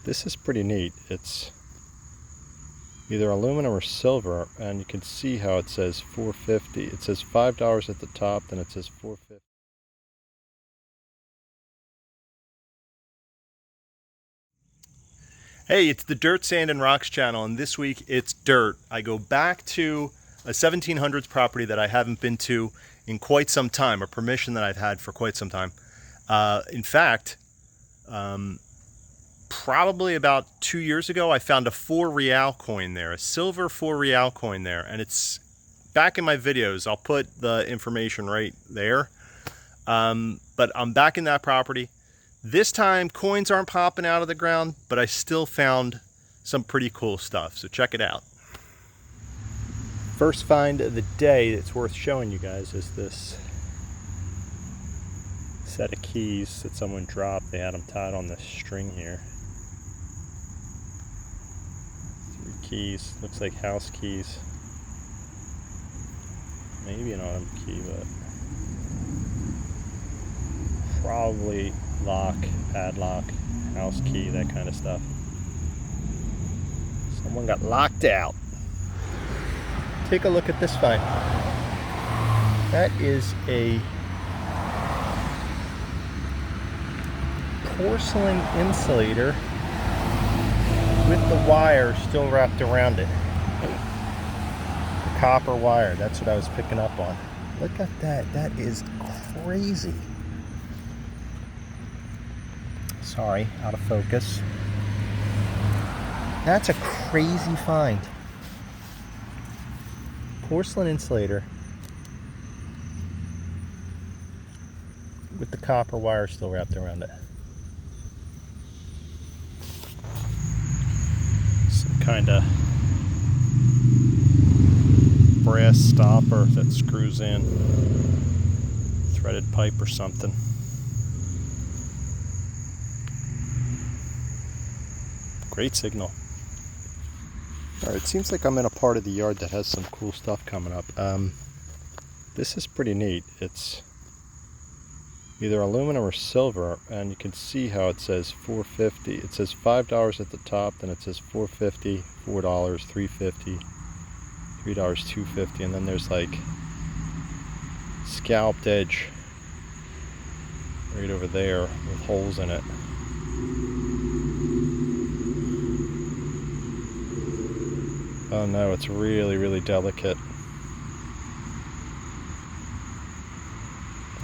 This is pretty neat. It's either aluminum or silver, and you can see how it says $4.50. It says $5 at the top, then it says $4.50. Hey, it's the Dirt, Sand, and Rocks channel, and this week it's dirt. I go back to a 1700s property that I haven't been to in quite some time, a permission that I've had for quite some time. In fact, probably about 2 years ago, I found a 4 real coin there, a silver 4 real coin there, and it's back in my videos. I'll put the information right there. But I'm back in that property. This time, coins aren't popping out of the ground, but I still found some pretty cool stuff, so check it out. First find of the day that's worth showing you guys is this set of keys that someone dropped. They had them tied on this string here. 3 keys, looks like house keys. Maybe an autumn key, but probably lock, padlock, house key, that kind of stuff. Someone got locked out. Take a look at this find. That is a porcelain insulator with the wire still wrapped around it. The copper wire, that's what I was picking up on. Look at that, that is crazy. Sorry, out of focus. That's a crazy find. Porcelain insulator with the copper wire still wrapped around it. Some kind of brass stopper that screws in, threaded pipe or something. Great signal. Alright, it seems like I'm in a part of the yard that has some cool stuff coming up. This is pretty neat. It's either aluminum or silver, and you can see how it says $4.50. It says $5 at the top, then it says $4.50, $4, $3.50, $3, $2.50, and then there's like scalped edge right over there with holes in it. Oh no, it's really, really delicate.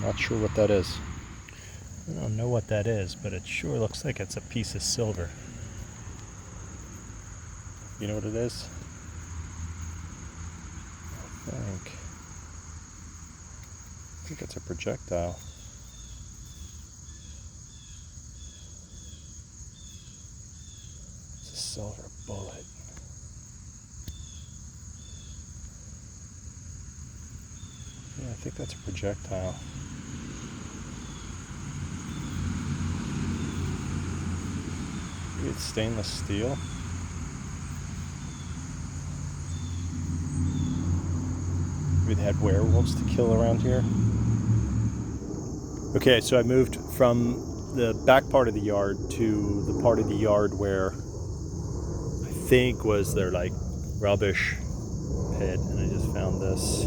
Not sure what that is. I don't know what that is, but it sure looks like it's a piece of silver. You know what it is? I think it's a projectile. It's a silver bullet. Yeah, I think that's a projectile. Maybe it's stainless steel. Maybe they had werewolves to kill around here. Okay, so I moved from the back part of the yard to the part of the yard where I think was their like rubbish pit, and I just found this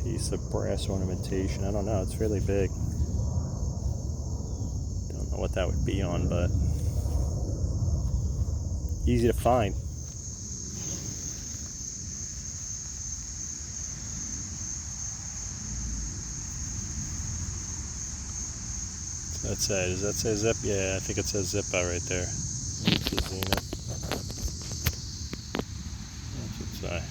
piece of brass ornamentation. I don't know, it's really big. Don't know what that would be on, but easy to find. What's that say? Does that say zip? Yeah, I think it says Zippo right there. That's the Zenith. What's it say?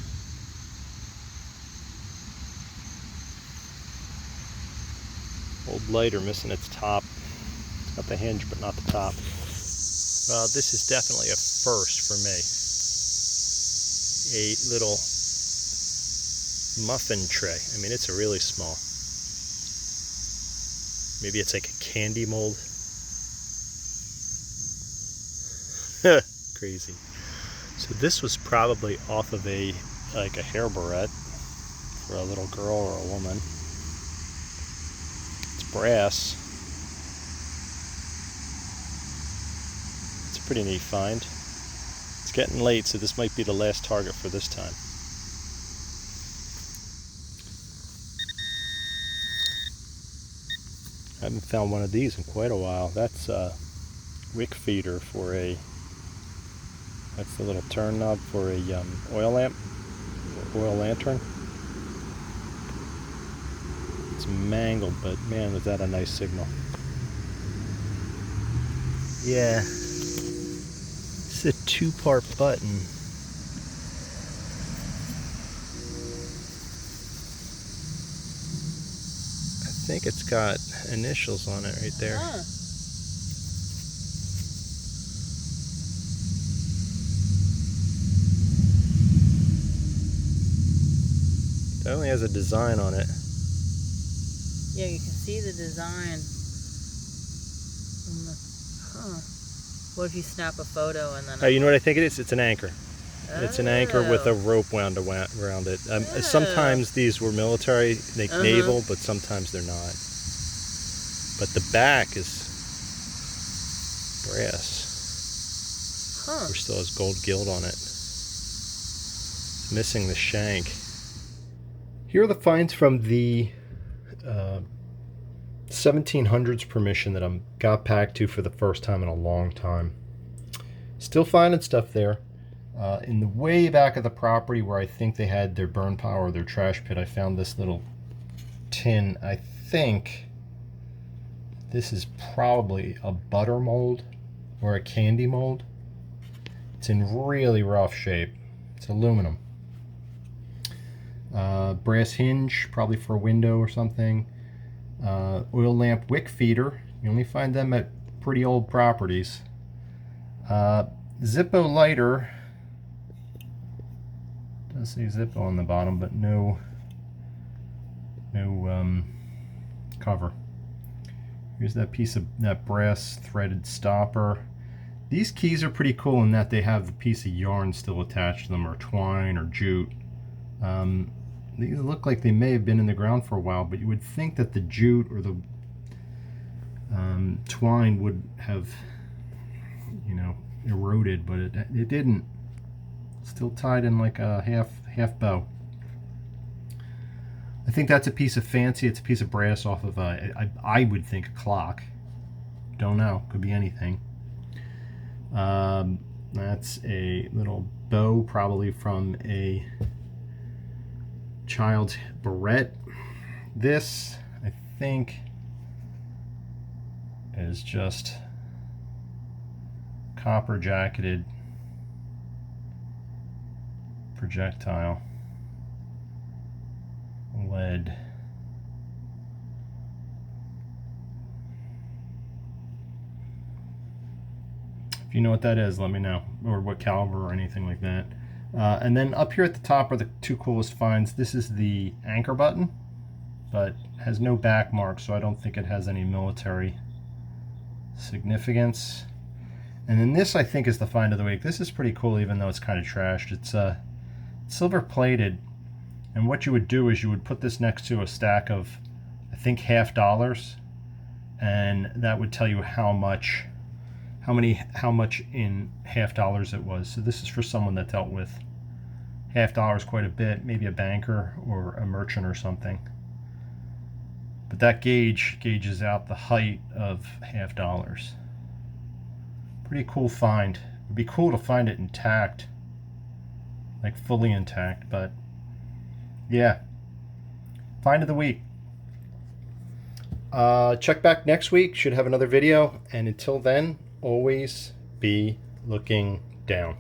Old lighter missing its top. It's got the hinge but not the top. Well, this is definitely a first for me. A little muffin tray. I mean, it's a really small. Maybe it's like a candy mold. Crazy. So this was probably off of a hair barrette for a little girl or a woman. It's brass. pretty neat find. It's getting late, so this might be the last target for this time. I haven't found one of these in quite a while. That's a wick feeder for a, that's the little turn knob for a oil lamp, oil lantern. It's mangled, but man, was that a nice signal. Yeah, it's a two-part button. I think it's got initials on it right there. Huh. It only has a design on it. Yeah, you can see the design. Huh. What if you snap a photo and then... Oh, you know what I think it is? It's an anchor. It's an anchor with a rope wound around it. Sometimes these were military, like naval, but sometimes they're not. But the back is brass. Huh. Which still has gold gilt on it. It's missing the shank. Here are the finds from the 1700's permission that I got back to for the first time in a long time. Still finding stuff there. In the way back of the property where I think they had their burn pile or their trash pit, I found this little tin. I think this is probably a butter mold or a candy mold. It's in really rough shape. It's aluminum. Brass hinge, probably for a window or something. Oil lamp wick feeder. You only find them at pretty old properties. Zippo lighter. Does say Zippo on the bottom, but no cover. Here's that piece of that brass threaded stopper. These keys are pretty cool in that they have the piece of yarn still attached to them, or twine or jute. These look like they may have been in the ground for a while, but you would think that the jute or the twine would have, you know, eroded, but it didn't. Still tied in like a half bow. I think that's a piece of fancy. It's a piece of brass off of I would think a clock. Don't know. Could be anything. That's a little bow, probably from a child's barrette. This, I think, is just copper jacketed projectile lead. If you know what that is, let me know, or what caliber or anything like that. And then up here at the top are the two coolest finds. This is the anchor button, but has no back mark, so I don't think it has any military significance. And then this, I think, is the find of the week. This is pretty cool, even though it's kind of trashed. It's silver plated, and what you would do is you would put this next to a stack of, I think, $50, and that would tell you how much in $50 it was. So this is for someone that dealt with $50 quite a bit, maybe a banker or a merchant or something. But that gauges out the height of $50. Pretty cool find. It would be cool to find it intact, like fully intact, but yeah. Find of the week. Check back next week. Should have another video, and until then, always be looking down.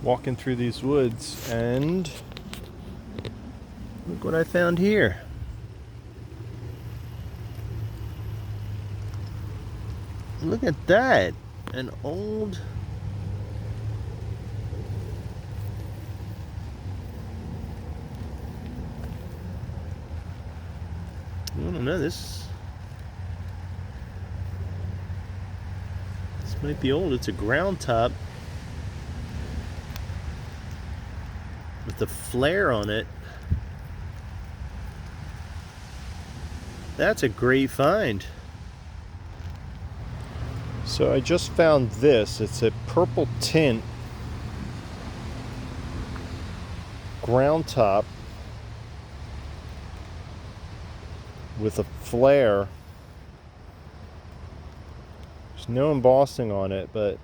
Walking through these woods, and look what I found here. Look at that. An old I don't know, this might be old. It's a ground top with a flare on it. That's a great find. So I just found this. It's a purple tint ground top with a flare. There's no embossing on it, but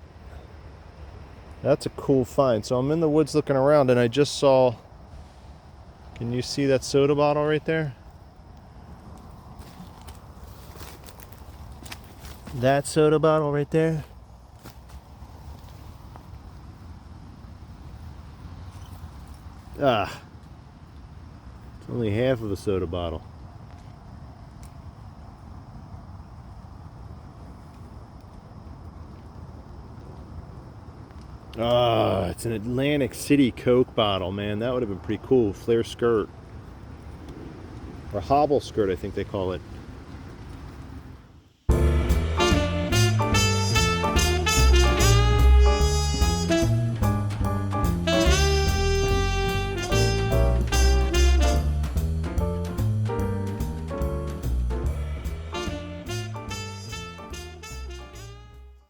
that's a cool find. So I'm in the woods looking around and I just saw, can you see that soda bottle right there? That soda bottle right there? Ah, it's only half of a soda bottle. Ah, it's an Atlantic City Coke bottle, man. That would have been pretty cool. Flare skirt. Or hobble skirt, I think they call it.